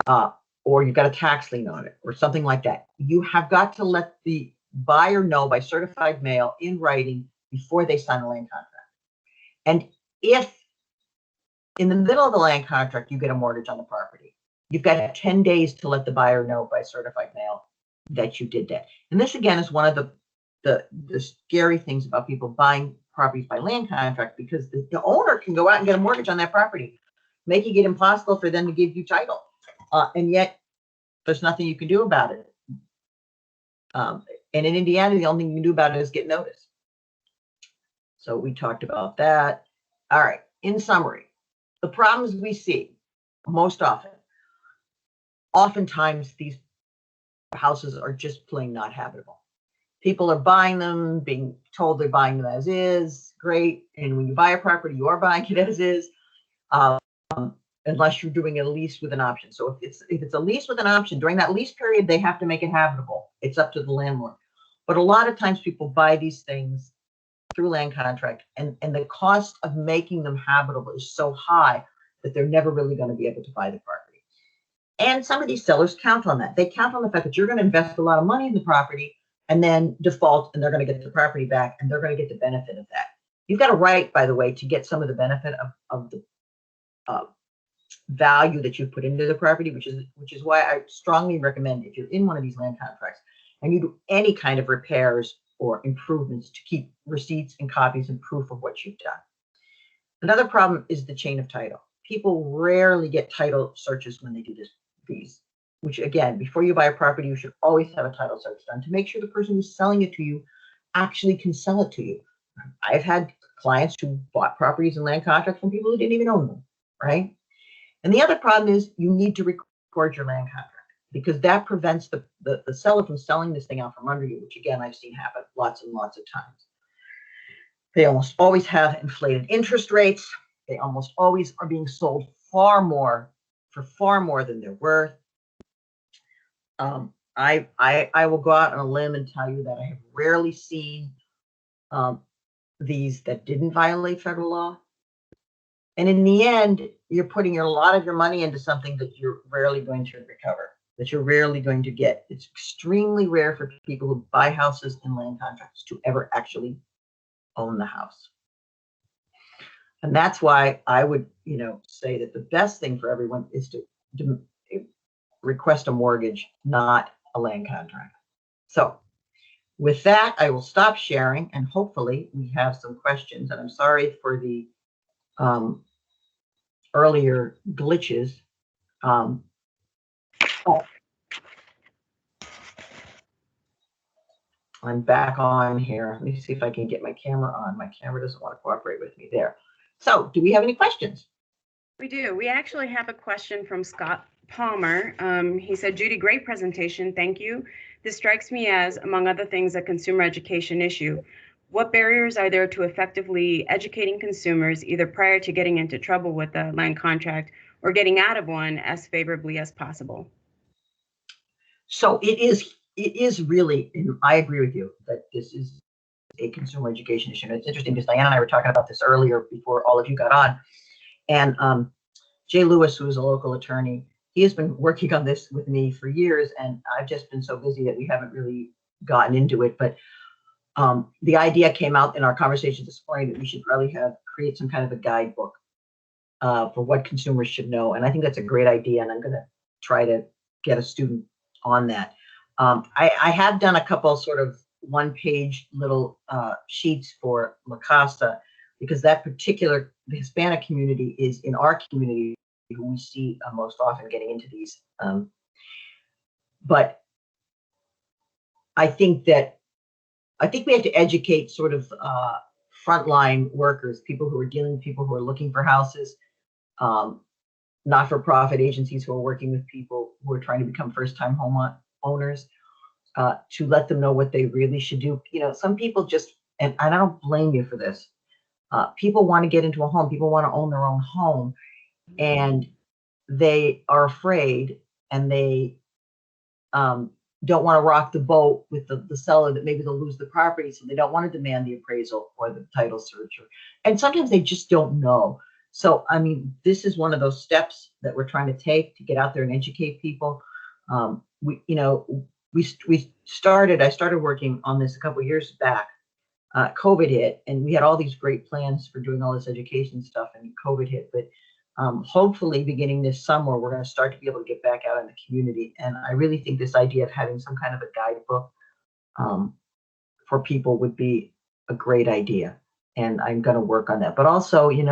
it, or you've got a tax lien on it, or something like that. You have got to let the buyer know by certified mail in writing before they sign a land contract. And if in the middle of the land contract you get a mortgage on the property, you've got 10 days to let the buyer know by certified mail that you did that. And this again is one of the scary things about people buying properties by land contract, because the owner can go out and get a mortgage on that property, making it impossible for them to give you title. And yet there's nothing you can do about it. And in Indiana, the only thing you can do about it is get notice. So we talked about that. All right, in summary, the problems we see most often, oftentimes these houses are just plain not habitable. People are buying them, being told they're buying them as is, great. And when you buy a property, you are buying it as is, unless you're doing a lease with an option. So if it's a lease with an option, during that lease period, they have to make it habitable. It's up to the landlord. But a lot of times people buy these things through land contract, and the cost of making them habitable is so high that they're never really going to be able to buy the property. And some of these sellers count on that. They count on the fact that you're going to invest a lot of money in the property and then default, and they're going to get the property back, and they're going to get the benefit of that. You've got a right, by the way, to get some of the benefit of the value that you put into the property, which is why I strongly recommend, if you're in one of these land contracts and you do any kind of repairs or improvements, to keep receipts and copies and proof of what you've done. Another problem is the chain of title. People rarely get title searches when they do these, which again, before you buy a property, you should always have a title search done to make sure the person who's selling it to you actually can sell it to you. I've had clients who bought properties and land contracts from people who didn't even own them, right? And the other problem is you need to record your land contract, because that prevents the seller from selling this thing out from under you, which again, I've seen happen lots and lots of times. They almost always have inflated interest rates. They almost always are being sold for far more than they're worth. I will go out on a limb and tell you that I have rarely seen these that didn't violate federal law. And in the end, you're putting a lot of your money into something that you're rarely going to recover, that you're rarely going to get. It's extremely rare for people who buy houses and land contracts to ever actually own the house. And that's why I would, say that the best thing for everyone is to request a mortgage, not a land contract. So with that, I will stop sharing, and hopefully we have some questions. And I'm sorry for the earlier glitches. I'm back on here. Let me see if I can get my camera on. My camera doesn't want to cooperate with me there. So do we have any questions? We do. We actually have a question from Scott Palmer. He said, Judy, great presentation. Thank you. This strikes me as, among other things, a consumer education issue. What barriers are there to effectively educating consumers, either prior to getting into trouble with a land contract or getting out of one, as favorably as possible? So it is really, and I agree with you that this is a consumer education issue. And it's interesting because Diane and I were talking about this earlier before all of you got on. And Jay Lewis, who is a local attorney, he has been working on this with me for years, and I've just been so busy that we haven't really gotten into it. But the idea came out in our conversation this morning that we should probably create some kind of a guidebook for what consumers should know. And I think that's a great idea, and I'm going to try to get a student on that. I have done a couple sort of one-page little sheets for La Casa, because that particular Hispanic community is in our community who we see most often getting into these. But I think we have to educate sort of frontline workers, people who are dealing with people who are looking for houses, not-for-profit agencies who are working with people who are trying to become first-time home owners, to let them know what they really should do. Some people just, and I don't blame you for this, people want to get into a home, people want to own their own home, and they are afraid, and they don't want to rock the boat with the seller that maybe they'll lose the property, so they don't want to demand the appraisal or the title search. And sometimes they just don't know. So, I mean, this is one of those steps that we're trying to take to get out there and educate people. I started working on this a couple of years back. COVID hit, and we had all these great plans for doing all this education stuff, and COVID hit. But hopefully beginning this summer, we're going to start to be able to get back out in the community. And I really think this idea of having some kind of a guidebook for people would be a great idea. And I'm going to work on that. But also, we'd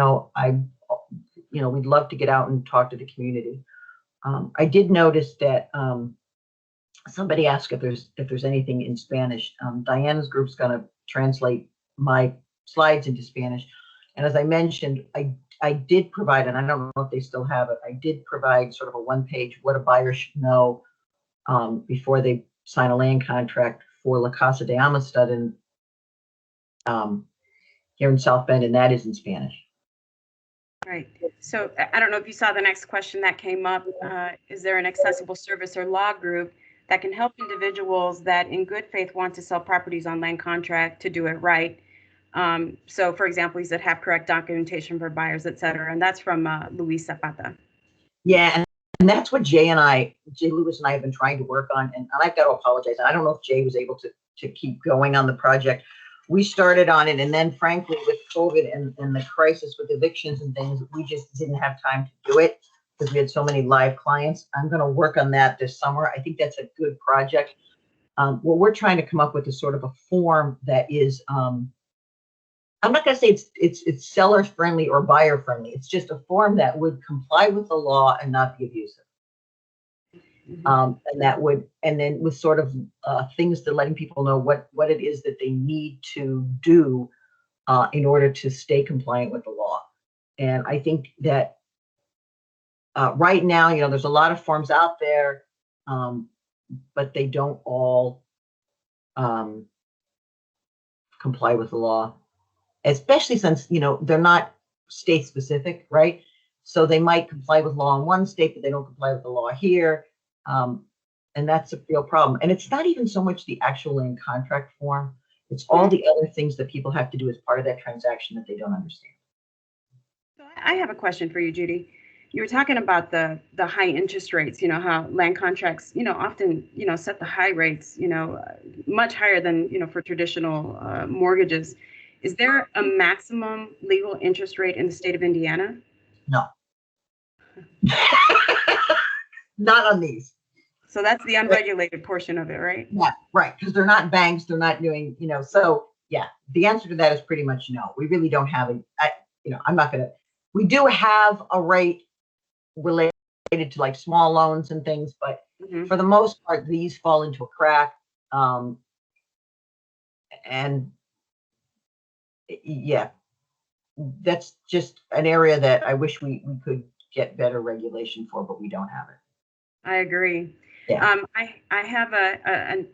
love to get out and talk to the community. I did notice that somebody asked if there's anything in Spanish. Diana's group's going to translate my slides into Spanish. And as I mentioned, I did provide, and I don't know if they still have it, I did provide sort of a one-page what a buyer should know before they sign a land contract for La Casa de Amistad here in South Bend, and that is in Spanish. Right. So I don't know if you saw the next question that came up. Is there an accessible service or law group that can help individuals that in good faith want to sell properties on land contract to do it right? So for example, he said have correct documentation for buyers, et cetera. And that's from Luis Zapata. Yeah, and that's what Jay Lewis and I have been trying to work on. And I've got to apologize. I don't know if Jay was able to keep going on the project. We started on it, and then frankly, with COVID and the crisis with evictions and things, we just didn't have time to do it because we had so many live clients. I'm going to work on that this summer. I think that's a good project. What we're trying to come up with is sort of a form that is, I'm not going to say it's seller friendly or buyer friendly. It's just a form that would comply with the law and not be abusive. Mm-hmm. And then with sort of things to letting people know what it is that they need to do in order to stay compliant with the law. And I think that Right now, there's a lot of forms out there, but they don't all comply with the law, especially since, they're not state specific, right? So they might comply with law in one state, but they don't comply with the law here. And that's a real problem. And it's not even so much the actual land contract form. It's all the other things that people have to do as part of that transaction that they don't understand. So I have a question for you, Judy. You were talking about the high interest rates, how land contracts, often, set the high rates, much higher than, for traditional mortgages. Is there a maximum legal interest rate in the state of Indiana? No. Not on these. So that's the unregulated portion of it, right? Yeah, right. Because they're not banks, they're not doing, so yeah, the answer to that is pretty much no. We really don't have we do have a rate related to like small loans and things, but for the most part, these fall into a crack. And yeah, that's just an area that I wish we could get better regulation for, but we don't have it. I agree. Yeah. I have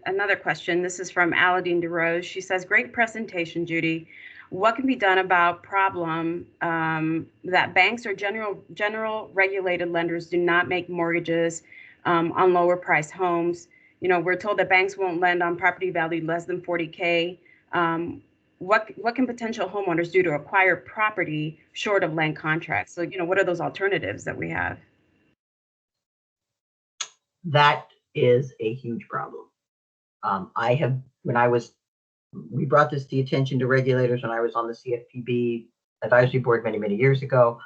another question. This is from Aladine DeRose. She says, "Great presentation, Judy. What can be done about problem that banks or general regulated lenders do not make mortgages on lower priced homes? We're told that banks won't lend on property value less than 40K. What can potential homeowners do to acquire property short of land contracts? So, what are those alternatives that we have?" That is a huge problem. We brought this to the attention to regulators when I was on the CFPB advisory board many, many years ago.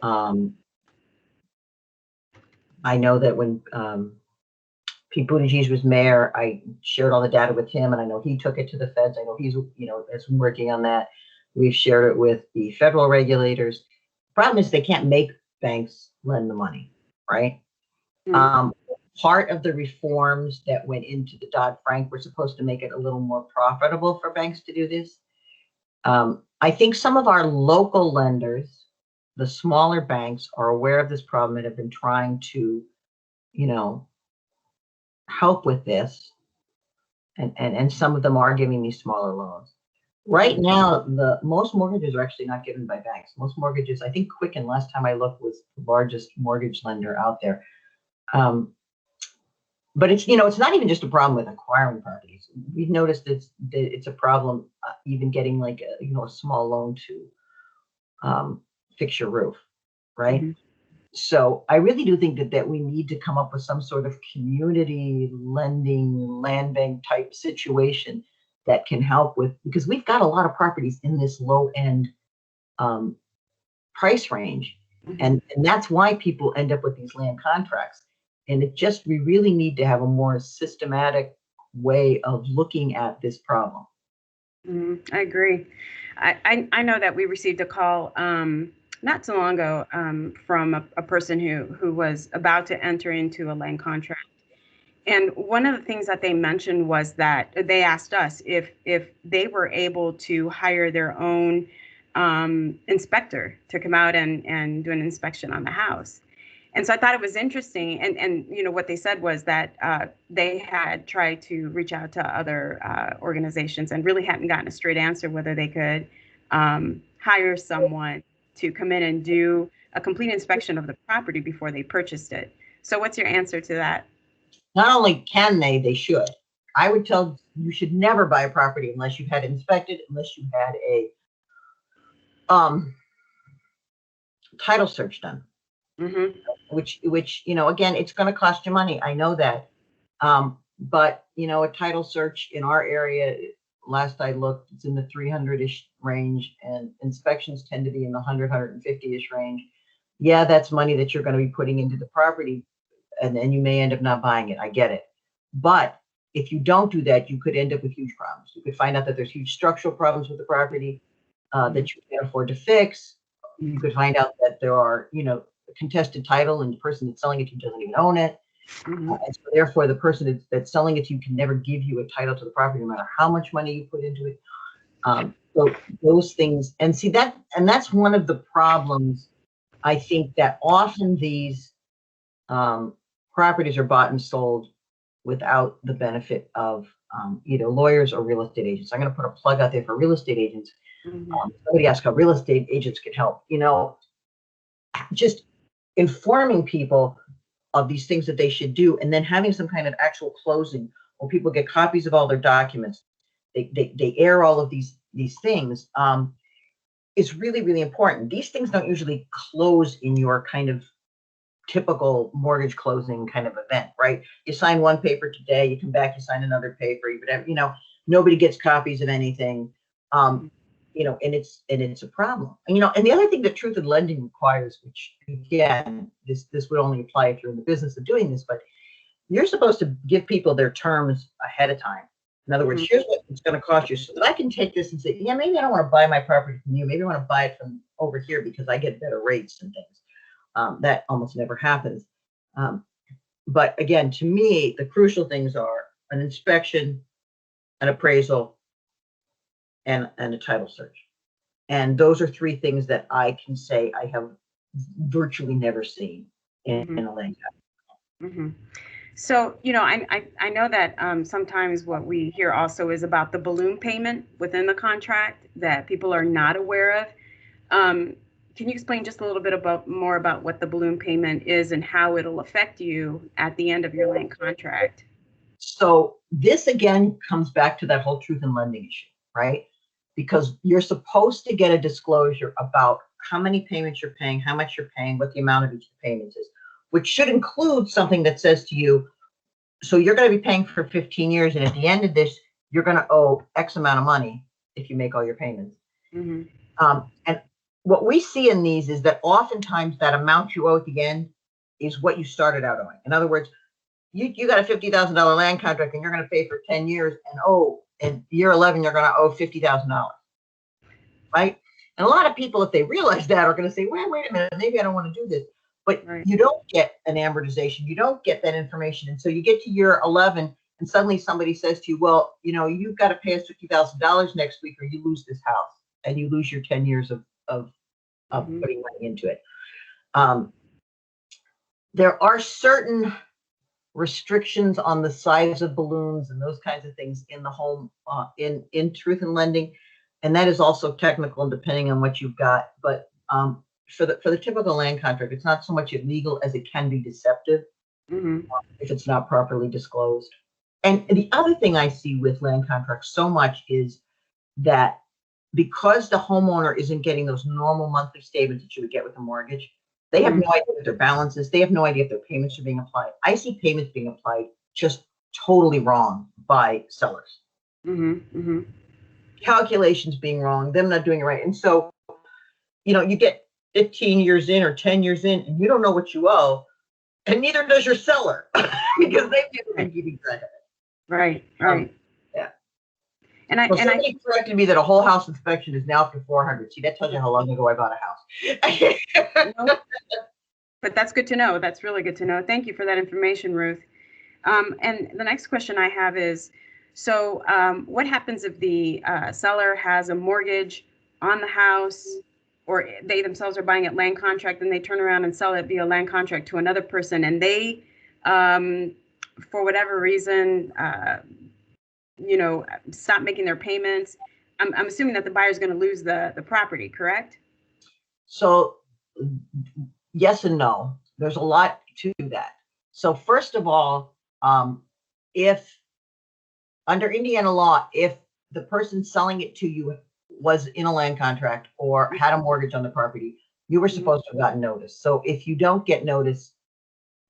I know that when Pete Buttigieg was mayor, I shared all the data with him, and I know he took it to the feds. I know he's, has been working on that. We've shared it with the federal regulators. The problem is they can't make banks lend the money, right? Part of the reforms that went into the Dodd-Frank were supposed to make it a little more profitable for banks to do this. I think some of our local lenders, the smaller banks, are aware of this problem and have been trying to, help with this. And some of them are giving these smaller loans. Right now, most mortgages are actually not given by banks. Most mortgages, I think Quicken, last time I looked, was the largest mortgage lender out there. But it's not even just a problem with acquiring properties. We've noticed that it's a problem even getting like a small loan to fix your roof, right? So I really do think that we need to come up with some sort of community lending, land bank type situation that can help with, because we've got a lot of properties in this low end price range, and that's why people end up with these land contracts. And we really need to have a more systematic way of looking at this problem. I agree. I know that we received a call not so long ago from a person who was about to enter into a land contract. And one of the things that they mentioned was that they asked us if they were able to hire their own inspector to come out and do an inspection on the house. And so I thought it was interesting. And what they said was that they had tried to reach out to other organizations and really hadn't gotten a straight answer whether they could hire someone to come in and do a complete inspection of the property before they purchased it. So what's your answer to that? Not only can they should. I would tell you should never buy a property unless you've had it inspected, unless you had a title search done. Which again, it's going to cost you money. I know that. But a title search in our area, last I looked, it's in the 300-ish range, and inspections tend to be in the 100, 150-ish range. Yeah, that's money that you're going to be putting into the property, and then you may end up not buying it. I get it. But if you don't do that, you could end up with huge problems. You could find out that there's huge structural problems with the property that you can't afford to fix. You could find out that there are, contested title, and the person that's selling it to you doesn't even own it. And so therefore, the person that's selling it to you can never give you a title to the property, no matter how much money you put into it. So those things, and see that, and that's one of the problems I think that often these properties are bought and sold without the benefit of either lawyers or real estate agents. I'm going to put a plug out there for real estate agents. Somebody asked how real estate agents can help. Just informing people of these things that they should do, and then having some kind of actual closing where people get copies of all their documents. They air all of these things. Is really, really important. These things don't usually close in your kind of typical mortgage closing kind of event, right? You sign one paper today, you come back, you sign another paper, nobody gets copies of anything. And it's a problem. And the other thing that truth in lending requires, which again, this would only apply if you're in the business of doing this, but you're supposed to give people their terms ahead of time. In other words, here's what it's going to cost you, so that I can take this and say, yeah, maybe I don't want to buy my property from you. Maybe I want to buy it from over here because I get better rates and things. That almost never happens. But again, to me, the crucial things are an inspection, an appraisal, and a title search. And those are three things that I can say I have virtually never seen in a land contract. So, I know that sometimes what we hear also is about the balloon payment within the contract that people are not aware of. Can you explain just a little bit more about what the balloon payment is and how it'll affect you at the end of your land contract? So this again comes back to that whole truth in lending issue, right? Because you're supposed to get a disclosure about how many payments you're paying, how much you're paying, what the amount of each payment is, which should include something that says to you, so you're going to be paying for 15 years, and at the end of this, you're going to owe X amount of money if you make all your payments. And what we see in these is that oftentimes that amount you owe at the end is what you started out owing. In other words, you got a $50,000 land contract, and you're going to pay for 10 years, and in year 11, you're going to owe $50,000, right? And a lot of people, if they realize that, are going to say, well, wait a minute, maybe I don't want to do this. But you don't get an amortization. You don't get that information. And so you get to year 11, and suddenly somebody says to you, well, you've got to pay us $50,000 next week, or you lose this house, and you lose your 10 years of putting money into it. There are certain restrictions on the size of balloons and those kinds of things in the home, in truth in lending. And that is also technical and depending on what you've got. But for the typical land contract, it's not so much illegal as it can be deceptive if it's not properly disclosed. And the other thing I see with land contracts so much is that because the homeowner isn't getting those normal monthly statements that you would get with a mortgage, they have no idea what their balance is. They have no idea if their payments are being applied. I see payments being applied just totally wrong by sellers. Calculations being wrong, them not doing it right. And so, you get 15 years in or 10 years in, and you don't know what you owe, and neither does your seller because they've never been keeping track of it. Right. Yeah. And I corrected me that a whole house inspection is now up to $400. See, that tells you how long ago I bought a house. But that's good to know. That's really good to know. Thank you for that information, Ruth. And the next question I have is, so what happens if the seller has a mortgage on the house, or they themselves are buying it land contract, and they turn around and sell it via land contract to another person, and they, for whatever reason, stop making their payments? I'm assuming that the buyer is going to lose the property, correct? So yes and no. There's a lot to that. So first of all, if under Indiana law, if the person selling it to you was in a land contract or had a mortgage on the property, you were supposed to have gotten notice. So if you don't get notice,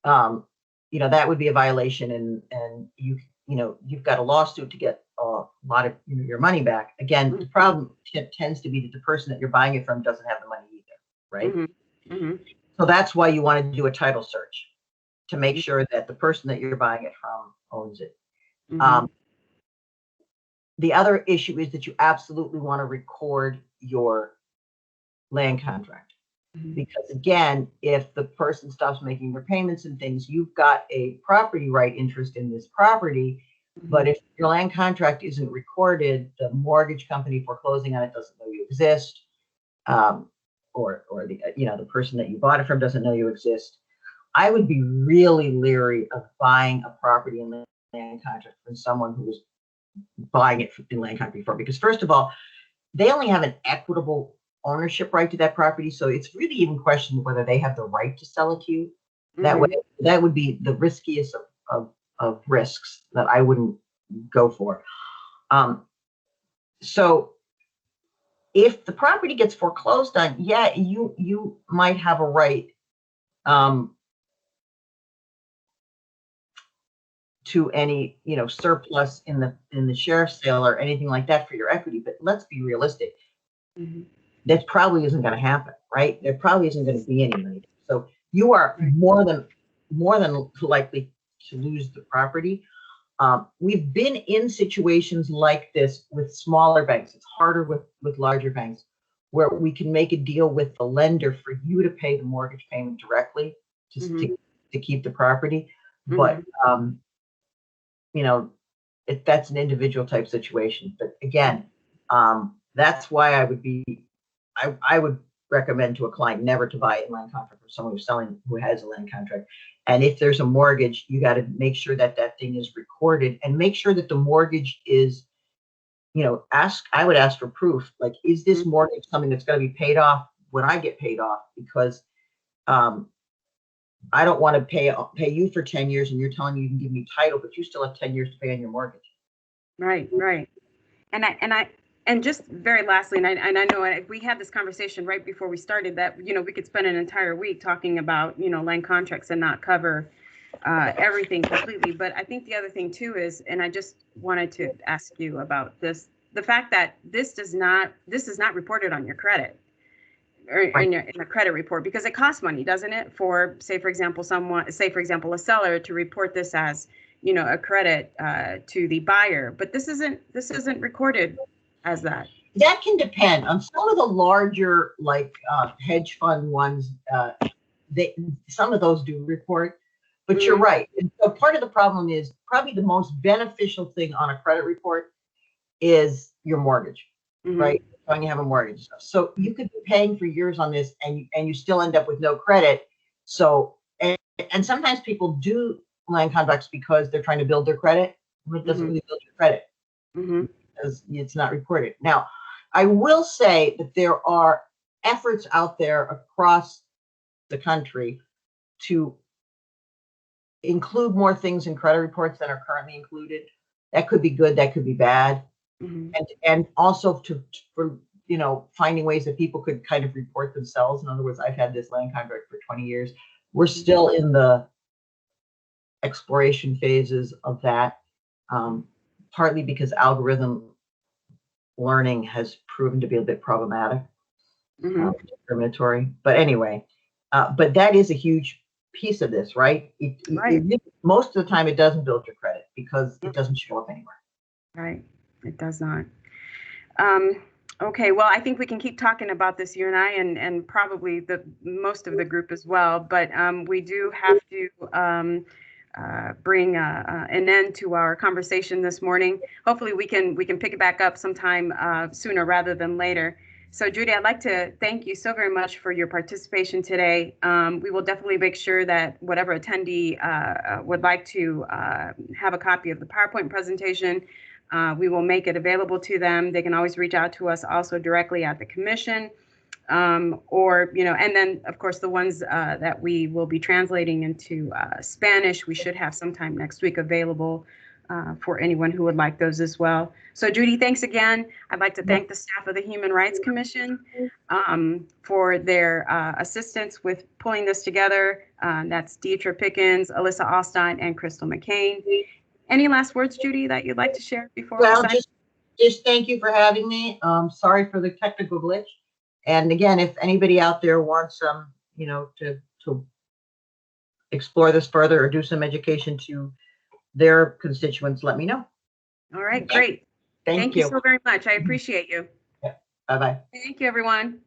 that would be a violation, and you've got a lawsuit to get a lot of your money back. Again, the problem tends to be that the person that you're buying it from doesn't have the money either, right? So that's why you want to do a title search to make sure that the person that you're buying it from owns it. The other issue is that you absolutely want to record your land contract. Because again, if the person stops making their payments and things, you've got a property right interest in this property. But if your land contract isn't recorded, the mortgage company foreclosing on it doesn't know you exist. or the the person that you bought it from doesn't know you exist, I would be really leery of buying a property in land contract from someone who was buying it in land contract before, because first of all, they only have an equitable ownership right to that property, so it's really even questionable whether they have the right to sell it to you. That way, that would be the riskiest of risks that I wouldn't go for. So if the property gets foreclosed on, yeah, you might have a right to any surplus in the sheriff's sale or anything like that for your equity. But let's be realistic. That probably isn't going to happen, right? There probably isn't going to be any money. So you are more than likely to lose the property. We've been in situations like this with smaller banks. It's harder with larger banks, where we can make a deal with the lender for you to pay the mortgage payment directly to keep the property. But that's an individual type situation. But again, that's why I would recommend to a client never to buy a land contract from someone who has a land contract. And if there's a mortgage, you got to make sure that thing is recorded, and make sure that the mortgage is, I would ask for proof. Like, is this mortgage something that's going to be paid off when I get paid off? Because I don't want to pay you for 10 years and you're telling me you can give me title, but you still have 10 years to pay on your mortgage. Right. And just very lastly, and I know we had this conversation right before we started that, we could spend an entire week talking about, land contracts and not cover everything completely. But I think the other thing too is, and I just wanted to ask you about this, the fact that this is not reported on your credit or in the credit report, because it costs money, doesn't it? For, say, for example, a seller to report this as, a credit to the buyer, but this isn't recorded as that. That can depend on some of the larger, like hedge fund ones. Some of those do report, but you're right. And so part of the problem is probably the most beneficial thing on a credit report is your mortgage, right? When you have a mortgage, so you could be paying for years on this, and you still end up with no credit. So and sometimes people do land contracts because they're trying to build their credit. It doesn't really build your credit. Because it's not reported. Now, I will say that there are efforts out there across the country to include more things in credit reports than are currently included. That could be good, that could be bad. And also for finding ways that people could kind of report themselves. In other words, I've had this land contract for 20 years. We're still in the exploration phases of that. Partly because algorithm learning has proven to be a bit problematic, discriminatory. But anyway, but that is a huge piece of this, right? Most of the time, it doesn't build your credit because it doesn't show up anywhere. Right, it does not. Okay, well, I think we can keep talking about this, you and I, and probably most of the group as well. But we do have to bring an end to our conversation this morning. Hopefully we can pick it back up sometime sooner rather than later. So Judy, I'd like to thank you so very much for your participation today. We will definitely make sure that whatever attendee would like to have a copy of the PowerPoint presentation, we will make it available to them. They can always reach out to us also directly at the commission. Or, and then, of course, the ones that we will be translating into Spanish, we should have sometime next week available for anyone who would like those as well. So, Judy, thanks again. I'd like to thank the staff of the Human Rights Commission for their assistance with pulling this together. That's Deidre Pickens, Alyssa Alstein, and Crystal McCain. Any last words, Judy, that you'd like to share before we sign? Just thank you for having me. Sorry for the technical glitch. And again, if anybody out there wants to explore this further or do some education to their constituents, let me know. All right, great. Thank you so very much. I appreciate you. Yeah. Bye-bye. Thank you, everyone.